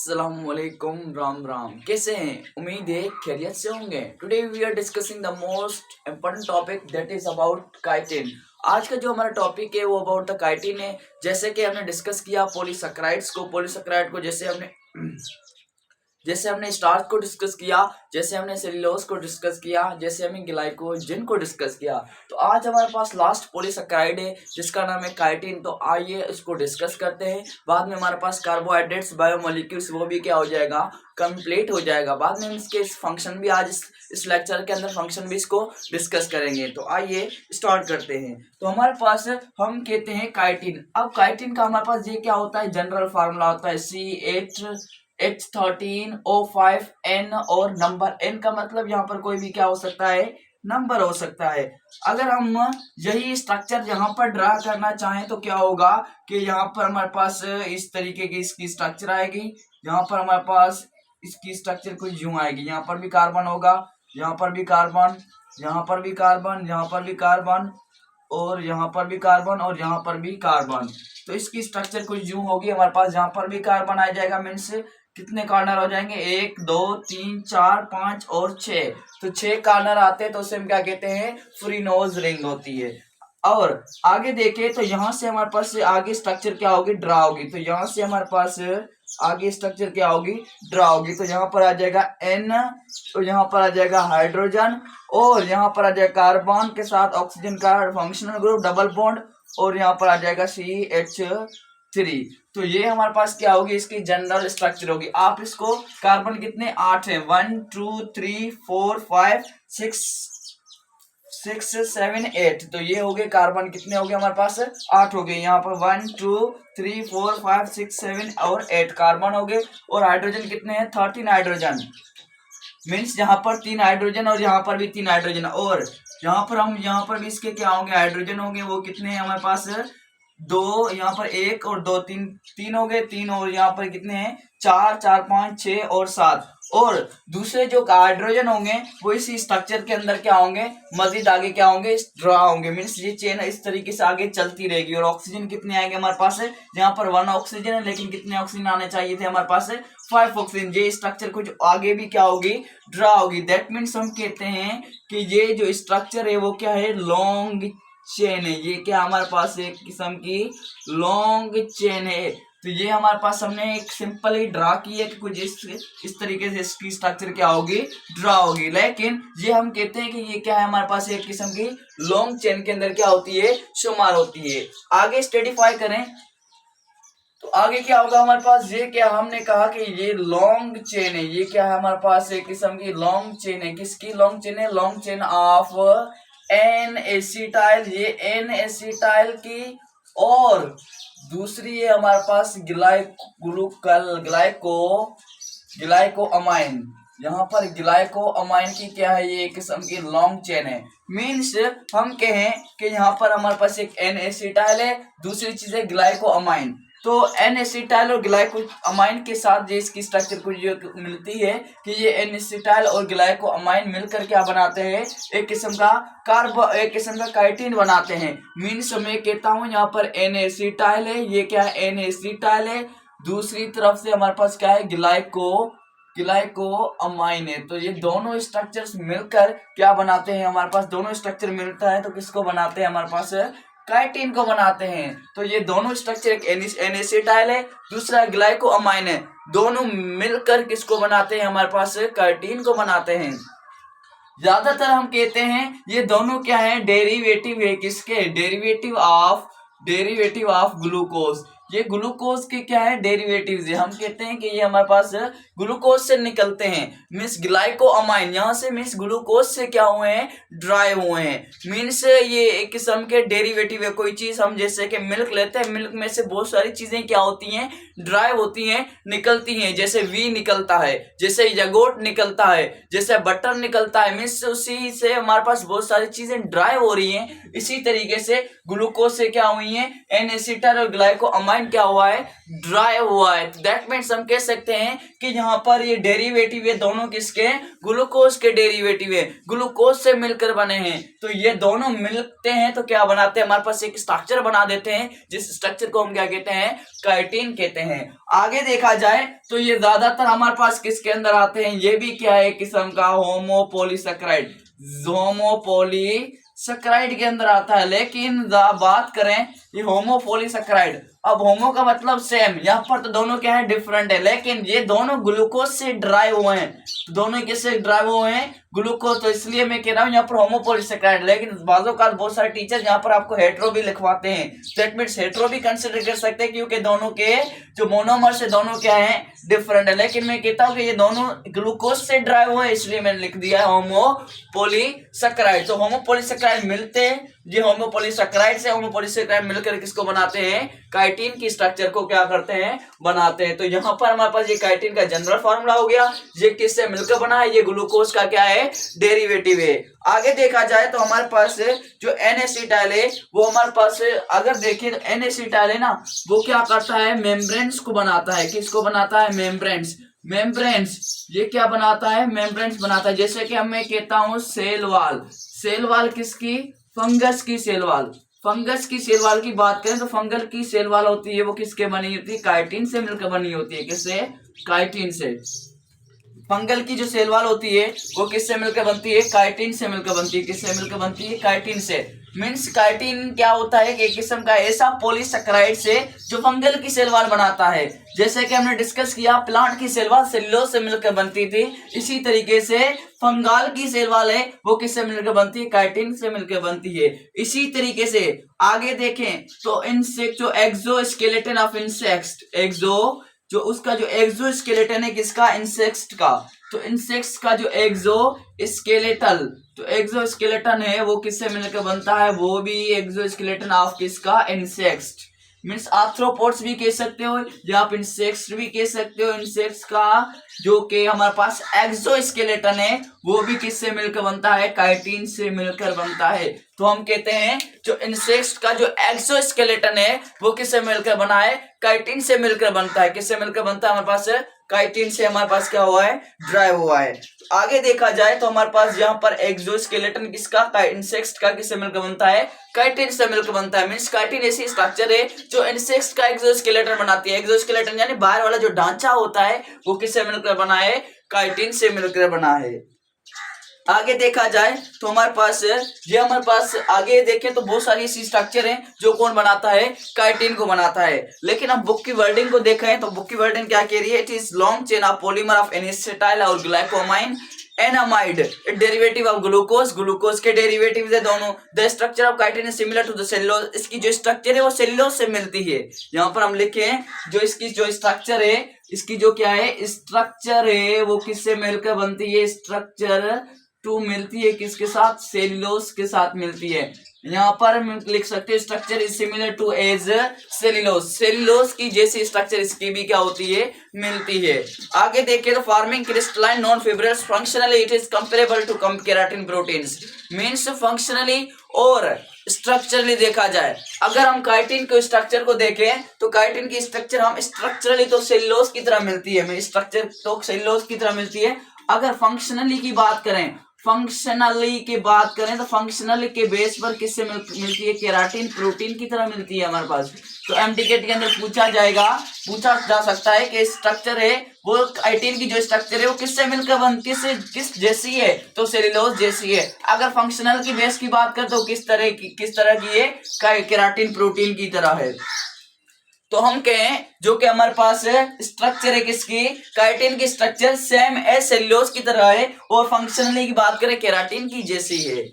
अस्सलामुअलैकुम, राम राम। कैसे हैं? उम्मीद है खैरियत से होंगे। Today we are discussing the most important topic that is about chitin. आज का जो हमारा टॉपिक है वो अबाउट द काइटिन है। जैसे कि हमने डिस्कस किया पॉलीसैकेराइड को जैसे हमने स्टार्च को डिस्कस किया, जैसे हमने सेल्यूलोज को डिस्कस किया, जैसे हमने ग्लाइकोजन को डिस्कस किया। तो आज हमारे पास लास्ट पॉलीसैकेराइड है जिसका नाम है काइटिन। तो आइए इसको डिस्कस करते हैं। बाद में हमारे पास कार्बोहाइड्रेट्स, बायोमोलिक्यूल्स, वो भी क्या हो जाएगा, कंप्लीट हो जाएगा। बाद में इसके फंक्शन भी आज इस लेक्चर के अंदर फंक्शन भी इसको डिस्कस करेंगे। तो आइए स्टार्ट करते हैं। तो हमारे पास हम कहते हैं काइटिन। अब काइटिन का हमारे पास ये क्या होता है, जनरल फार्मूला होता है CH13O5N, और नंबर N का मतलब यहाँ पर कोई भी क्या हो सकता है, नंबर हो सकता है। अगर हम यही स्ट्रक्चर यहाँ पर ड्रा करना चाहें तो क्या होगा कि यहाँ पर हमारे पास इस तरीके की इसकी स्ट्रक्चर आएगी। यहाँ पर हमारे पास इसकी स्ट्रक्चर कुछ यूं आएगी। यहाँ पर भी कार्बन होगा, यहाँ पर भी कार्बन, यहाँ पर भी कार्बन, यहाँ पर भी कार्बन, और यहाँ पर भी कार्बन, और यहाँ पर भी कार्बन। तो इसकी स्ट्रक्चर कुछ यूं होगी। हमारे पास यहाँ पर भी कार्बन आ जाएगा। मीन्स कितने कॉर्नर हो जाएंगे, 1 2 3 4 5 और 6। तो 6 कॉर्नर आते हैं तो उसे हम क्या कहते हैं, फ्रीनोज रिंग होती है। और आगे देखें तो यहाँ से हमारे पास आगे स्ट्रक्चर क्या होगी, ड्रा होगी। तो यहाँ से हमारे पास आगे स्ट्रक्चर क्या होगी, ड्रा होगी। तो यहाँ पर आ जाएगा N, तो यहाँ पर आ जाएगा हाइड्रोजन, और यहाँ पर आ जाएगा कार्बन के साथ ऑक्सीजन का फंक्शनल ग्रुप डबल बॉन्ड, और यहाँ पर आ जाएगा CH3। तो ये हमारे पास क्या होगी, इसकी जनरल स्ट्रक्चर होगी। आप इसको कार्बन कितने 8 है, 1 2 3 4 5 6 7 8। तो ये हो गए कार्बन, कितने हो गए हमारे पास, 8 हो गए। यहाँ पर 1 2 3 4 5 6 7 और 8 कार्बन हो गए। और हाइड्रोजन कितने हैं, 13 हाइड्रोजन। मीन्स यहाँ पर 3 हाइड्रोजन और यहाँ पर भी 3 हाइड्रोजन। और यहाँ पर भी इसके क्या होंगे, हाइड्रोजन होंगे। वो कितने हैं हमारे पास, 2, यहाँ पर 1 और 2, 3 हो गए, 3। और यहाँ पर कितने हैं, 4 4 5 6 और 7। और दूसरे जो हाइड्रोजन होंगे वो इसी स्ट्रक्चर के अंदर क्या होंगे, मजीद आगे क्या होंगे, ड्रा होंगे। मीन्स ये चेन इस तरीके से आगे चलती रहेगी। और ऑक्सीजन कितने आएंगे हमारे पास, यहाँ पर 1 ऑक्सीजन है, लेकिन कितने ऑक्सीजन आने चाहिए थे हमारे पास, 5 ऑक्सीजन। ये स्ट्रक्चर कुछ आगे भी क्या होगी, ड्रा होगी। दैट मीन्स हम कहते हैं कि ये जो स्ट्रक्चर है वो क्या है, लॉन्ग चेन है। ये क्या हमारे पास एक किस्म की लॉन्ग चेन है। तो ये हमारे पास हमने एक सिंपल ही ड्रा की है कि कुछ इस तरीके से इसकी स्ट्रक्चर क्या होगी, ड्रा होगी। लेकिन ये हम कहते हैं कि ये क्या है, हमारे पास एक किस्म की लॉन्ग चेन के अंदर क्या होती है, शुमार होती है। आगे स्टेडिफाई करें तो आगे क्या होगा हमारे पास, ये क्या हमने कहा कि ये लॉन्ग चेन है। ये क्या है हमारे पास, एक किस्म की लॉन्ग चेन है। किसकी लॉन्ग चेन है, long chain of N acetyl. ये एन एसिटाइल की, और दूसरी है हमारे पास ग्लाइको अमाइन। यहाँ पर ग्लाइको अमाइन की क्या है, ये एक किस्म की लॉन्ग चेन है। मीन्स हम कहें कि यहाँ पर हमारे पास एक एन एसिटाइल है, दूसरी चीज है ग्लाइको अमाइन। तो एन एसिटाइल और ग्लाइको अमाइन के साथ जो इसकी स्ट्रक्चर कुछ मिलती है कि ये एन एसिटाइल और ग्लाइको अमाइन मिलकर क्या बनाते हैं, एक किस्म का काइटिन बनाते हैं। मीन्स मैं कहता हूं यहाँ पर एन एसिटाइल है, ये क्या है, एन एसिटाइल है। दूसरी तरफ से हमारे पास क्या है, ग्लाइको अमाइन है। तो ये दोनों स्ट्रक्चर्स मिलकर क्या बनाते हैं, हमारे पास दोनों स्ट्रक्चर मिलता है तो किसको बनाते हैं, हमारे पास काइटिन को बनाते हैं। तो ये दोनों स्ट्रक्चर, एक एन एसिटाइल है, दूसरा ग्लाइको अमाइन है, दोनों मिलकर किसको बनाते हैं, हमारे पास काइटिन को बनाते हैं। ज्यादातर हम कहते हैं ये दोनों क्या है, डेरिवेटिव है। किसके, डेरिवेटिव ऑफ ग्लूकोज। ये ग्लूकोज के क्या है, डेरिवेटिव्स है। हम कहते हैं कि ये हमारे पास ग्लूकोज से निकलते हैं। मीन्स ग्लाइको अमाइन यहाँ से मीन्स ग्लूकोज से क्या हुए हैं, ड्राइव हुए हैं। मीन्स ये एक किस्म के डेरिवेटिव है। कोई चीज हम जैसे कि मिल्क लेते हैं, मिल्क में से बहुत सारी चीजें क्या होती हैं, ड्राइव होती हैं, निकलती हैं। जैसे वी निकलता है, जैसे यगोट निकलता है, जैसे बटर निकलता है। मीन्स उसी से हमारे पास बहुत सारी चीजें ड्राइव हो रही हैं। इसी तरीके से ग्लूकोज से क्या हुई है, एन एसिटाइल और ग्लाइको अमाइन कॉम्बाइन क्या हुआ है, ड्राई हुआ है। दैट मीन्स हम कह सकते हैं कि यहाँ पर ये डेरिवेटिव है दोनों किसके, ग्लूकोज के डेरिवेटिव है, ग्लूकोज से मिलकर बने हैं। तो ये दोनों मिलते हैं तो क्या बनाते हैं, हमारे पास एक स्ट्रक्चर बना देते हैं, जिस स्ट्रक्चर को हम क्या कहते हैं, काइटिन कहते हैं। आगे देखा जाए तो ये ज्यादातर हमारे पास किसके अंदर आते हैं, ये भी क्या है, किस्म का होमोपोलीसेकेराइड, होमोपोलीसेकेराइड के अंदर आता है। लेकिन बात करें ये होमोपोलीसेकेराइड, अब होमो का मतलब सेम, यहाँ पर तो दोनों क्या है, डिफरेंट है, लेकिन ये दोनों ग्लूकोज से ड्राइव हुए हैं, दोनों किससे ड्राइव हुए हैं, ग्लूकोज। तो इसलिए मैं कह रहा हूँ यहाँ पर होमोपोलीसेकेराइड। लेकिन बाजों का बहुत सारे टीचर यहाँ पर आपको हेट्रो भी लिखवाते हैं, दैट मींस हेट्रो भी कंसिडर कर सकते हैं, क्योंकि दोनों के जो मोनोमर्स है दोनों क्या है, डिफरेंट है। लेकिन मैं कहता हूँ कि ये दोनों ग्लूकोज से ड्राइव हुए, इसलिए मैंने लिख दिया है होमोपोलीसेकेराइड। तो होमोपोलीसेकेराइड मिलते हैं, ये होमोपोलीसेकेराइड से होमोपोलीसेकेराइड मिलकर किसको बनाते हैं, काइटिन की स्ट्रक्चर को क्या करते हैं, बनाते हैं। तो यहाँ पर हमारे पास ये काइटिन का जनरल फॉर्मूला हो गया, ये किससे मिलकर बना है, ये ग्लूकोज का क्या है, डेरिवेटिव है। आगे देखा जाए तो हमारे पास जो एन-एसिटाइल है वो हमारे पास अगर देखें तो एन-एसिटाइल है ना, वो क्या करता है, मेम्ब्रेन्स को बनाता है। किसको बनाता है, मेम्ब्रेन्स। मेम्ब्रेन्स ये क्या बनाता है, मेम्ब्रेन्स बनाता है। जैसे कि मैं कहता हूं सेल वाल, सेल वाल किसकी, फंगस की सेल वाल। फंगस की सेल वाल की बात करें तो फंगल की सेल वाल होती है वो किसके बनी होती है, काइटिन से मिलकर बनी होती है। किससे, काइटिन से। फंगल की जो सेल वाल होती है वो किससे मिलकर बनती है, काइटिन से मिलकर बनती है। किससे मिलकर बनती है, काइटिन से। मीन्स काइटिन क्या होता है कि एक किस्म का ऐसा पॉलीसेकेराइड से जो फंगल की सेल वाल बनाता है। जैसे कि हमने डिस्कस किया प्लांट की सेल वाल सेल्यूलोज से मिलकर बनती थी, इसी तरीके से फंगाल की सेल वाल है वो किससे मिलकर बनती है, काइटिन से मिलकर बनती है। इसी तरीके से आगे देखें तो इंसेक्ट जो एक्सोस्केलेटन ऑफ इंसेक्ट, एक्सो जो उसका जो एक्सोस्केलेटन है किसका, इंसेक्ट का। तो इंसेक्ट्स का जो एक्सोस्केलेटल तो एक्सोस्केलेटन है वो किससे मिलकर बनता है, वो भी एक्सोस्केलेटन ऑफ किसका, इंसेक्ट। मीन्स आर्थ्रोपोड्स भी कह सकते हो या आप इंसेक्ट्स भी कह सकते हो। इंसेक्ट्स का जो कि हमारे पास एक्सोस्केलेटन है वो भी किससे मिलकर बनता है, काइटिन से मिलकर बनता है। तो हम कहते हैं जो इंसेक्ट्स का जो एक्सोस्केलेटन है वो किससे मिलकर बना है, काइटिन से मिलकर बनता है। किससे मिलकर बनता है, हमारे पास काइटिन से हमारे पास क्या हुआ है, ड्राइव हुआ है। आगे देखा जाए तो हमारे पास यहाँ पर एक्सोस्केलेटन किसका, इंसेक्ट्स का किससे मिलकर बनता है, काइटिन से मिलकर बनता है। मींस काइटिन ऐसी स्ट्रक्चर है जो इंसेक्ट्स का एक्सोस्केलेटन बनाती है। एक्सोस्केलेटन यानी बाहर वाला जो ढांचा होता है वो किससे मिलकर बना है, काइटिन से मिलकर बना है। आगे देखा जाए तो हमारे पास ये हमारे पास आगे देखें तो बहुत सारी ऐसी स्ट्रक्चर हैं जो कौन बनाता है, काइटिन को बनाता है। लेकिन अब बुक की वर्डिंग को देखें तो बुक की वर्डिंग क्या कह रही है, it is long chain of polymer of N acetyl और glucosamine an amide derivative of glucose, glucose के डेरिवेटिव है दोनों। The structure of chitin is similar to the cellulose, इसकी जो स्ट्रक्चर है वो सेल्यूलोज से मिलती है। यहाँ पर हम लिखे जो इसकी जो स्ट्रक्चर है, इसकी जो क्या है स्ट्रक्चर है वो किससे मिलकर बनती है, स्ट्रक्चर टू मिलती है किसके साथ, सेल्यूलोज के साथ मिलती है। यहाँ पर हम लिख सकते हैं structure is similar to as cellulose, cellulose की जैसी स्ट्रक्चर इसकी भी क्या होती है, मिलती है। आगे देखें तो forming crystalline non fibrillous functionally it is comparable to keratin proteins. Means functionally और स्ट्रक्चरली देखा जाए, अगर हम काइटिन के स्ट्रक्चर को देखें तो काइटिन की स्ट्रक्चर हम स्ट्रक्चरली तो सेल्यूलोज की तरह मिलती है, स्ट्रक्चर तो सेल्यूलोज की तरह मिलती है। अगर फंक्शनली की बात करें, फंक्शनली की बात करें तो फंक्शनली के बेस पर किससे मिलती है, केराटिन प्रोटीन की तरह मिलती है हमारे पास। तो एमटीकेट के अंदर पूछा जा सकता है कि स्ट्रक्चर है वो काइटिन की जो स्ट्रक्चर है वो किससे मिलकर बनती है, किस जैसी है, तो सेल्यूलोज जैसी है। अगर फंक्शनल की बेस की बात करें तो किस तरह की ये केराटिन प्रोटीन की तरह है। तो हम कहें जो कि हमारे पास स्ट्रक्चर है किसकी, काइटिन की स्ट्रक्चर सेम एज सेल्यूलोज की तरह है और फंक्शनली की बात करें केराटिन की जैसी है।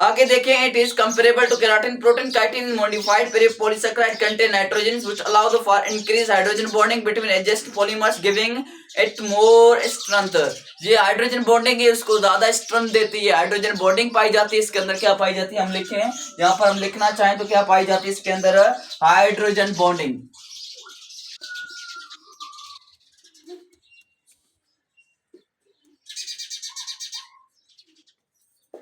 आगे देखें it is comparable to keratin protein, chitin modified polysaccharide contain nitrogen which allow the for increase hydrogen bonding between adjacent polymers giving it more strength. ये हाइड्रोजन बॉन्डिंग है उसको ज्यादा स्ट्रेंथ देती है, हाइड्रोजन बॉन्डिंग पाई जाती है इसके अंदर। क्या पाई जाती है, हम लिखें यहाँ पर, हम लिखना चाहें तो क्या पाई जाती है इसके अंदर, हाइड्रोजन बॉन्डिंग।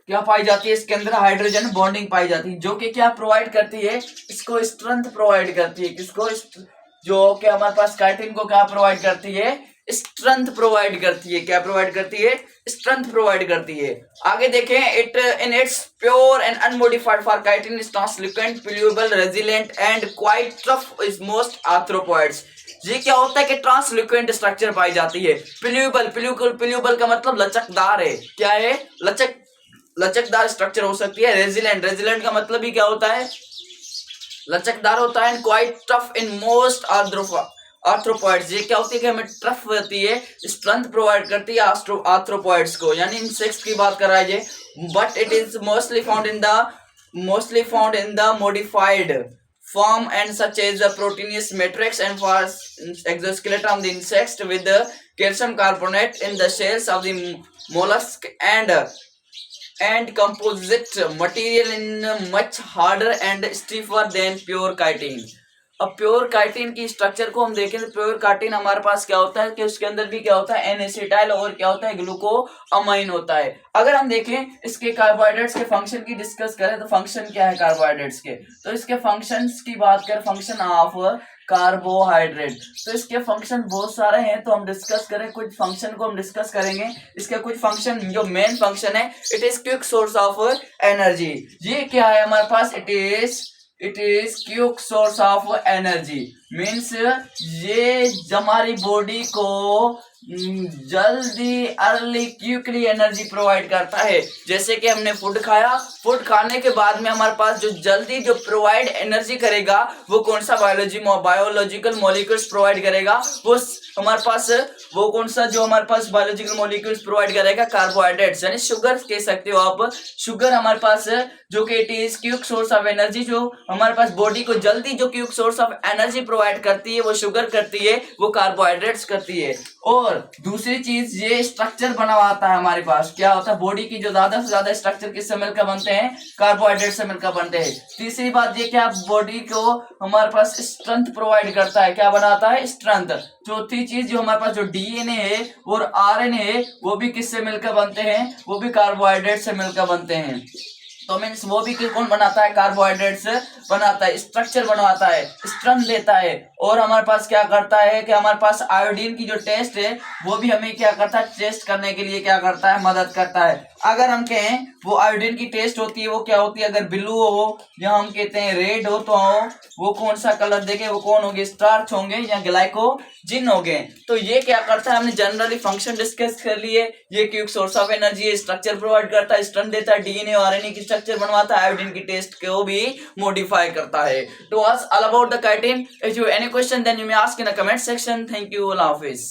क्या पाई जाती है इसके अंदर, हाइड्रोजन बॉन्डिंग पाई जाती है, जो कि क्या प्रोवाइड करती है, किसको स्ट्रेंथ प्रोवाइड करती है, किसको जो कि हमारे पास काइटिन को क्या प्रोवाइड करती है, स्ट्रेंथ प्रोवाइड करती है। क्या प्रोवाइड करती है, स्ट्रेंथ प्रोवाइड करती है। आगे देखें, it in its pure and unmodified for chitin is translucent, pliable, resilient and quite tough is most arthropods. ये क्या होता है कि ट्रांसल्यूकेंट स्ट्रक्चर पाई जाती है। प्लूएबल, प्लूएबल का मतलब लचकदार है। क्या है, लचकदार स्ट्रक्चर हो सकती है। रेजिलिएंट, रेजिलिएंट का मतलब ही क्या होता है, लचकदार होता है। And quite tough in most arthropods, ये क्या होती है कि हमें टफ होती है, स्ट्रेंथ प्रोवाइड करती है आर्थ्रोपॉइड्स को, यानी इंसेक्ट्स की बात कर रहा है ये। But it is mostly found in the modified form and such as the proteinous matrix and for exoskeleton of the insects with the calcium carbonate in the shells of the mollusk and composite material in much harder and stiffer than pure chitin. अब pure chitin की structure को हम देखें तो pure chitin हमारे पास क्या होता है कि उसके अंदर भी क्या होता है, एन एसिटाइल और क्या होता है, ग्लूकोअमाइन होता है। अगर हम देखें इसके कार्बोहाइड्रेट्स के फंक्शन की डिस्कस करें तो फंक्शन क्या है कार्बोहाइड्रेट्स के, तो इसके फंक्शंस की बात करें, फंक्शन ऑफ कार्बोहाइड्रेट, तो इसके फंक्शन बहुत सारे हैं। तो हम डिस्कस करें कुछ फंक्शन को, हम डिस्कस करेंगे इसके कुछ फंक्शन। जो मेन फंक्शन है, it is quick source of energy. ये क्या है हमारे पास, it is quick source of energy, means ये हमारी बॉडी को जल्दी अर्ली क्विकली एनर्जी प्रोवाइड करता है। जैसे कि हमने फूड खाया, फूड खाने के बाद में हमारे पास जो जल्दी जो प्रोवाइड एनर्जी करेगा वो कौन सा बायोलॉजिकल मॉलिक्यूल्स प्रोवाइड करेगा, वो हमारे पास वो कौन सा जो हमारे पास बायोलॉजिकल मॉलिक्यूल्स प्रोवाइड करेगा, कार्बोहाइड्रेट्स, यानी शुगर कह सकते हो आप। शुगर हमारे पास जो कि it is quick source of energy, जो हमारे पास बॉडी को जल्दी जो quick source of energy provide करती है वो शुगर करती है, वो कार्बोहाइड्रेट्स करती है। और दूसरी चीज, ये स्ट्रक्चर बना हुआ है हमारे पास, क्या होता है, बॉडी की जो ज्यादा से ज्यादा स्ट्रक्चर किससे मिलकर बनते हैं, कार्बोहाइड्रेट से मिलकर बनते हैं। तीसरी बात ये क्या, बॉडी को हमारे पास स्ट्रेंथ प्रोवाइड करता है, क्या बनाता है, स्ट्रेंथ। चौथी चीज, जो हमारे पास जो डीएनए है और आरएनए है वो भी किससे मिलकर बनते हैं, वो भी कार्बोहाइड्रेट से मिलकर बनते हैं। तो मीन्स वो भी कौन बनाता है, कार्बोहाइड्रेट से बनाता है, स्ट्रक्चर बनवाता है, स्ट्रेंथ देता है। और हमारे पास क्या करता है कि हमारे पास आयोडीन की जो टेस्ट है वो भी हमें क्या करता है, टेस्ट करने के लिए क्या करता है, मदद करता है। अगर हम कहें वो आयोडीन की टेस्ट होती है वो क्या होती है, अगर ब्लू हो या हम कहते हैं रेड हो, तो वो कौन सा कलर देखे, वो कौन होंगे, स्टार्च होंगे या ग्लाइकोजिन होंगे। तो ये क्या करता है, हमने जनरली फंक्शन डिस्कस कर लिए। ये क्विक सोर्स ऑफ एनर्जी है, स्ट्रक्चर प्रोवाइड करता है, स्ट्रेंथ देता है, डीएनए और आरएनए की स्ट्रक्चर बनवाता है, आयोडीन की टेस्ट को भी मॉडिफाई करता है। To us all about the chitin. If you have any question, then you may ask in the comment section. Thank you. Allah Hafiz.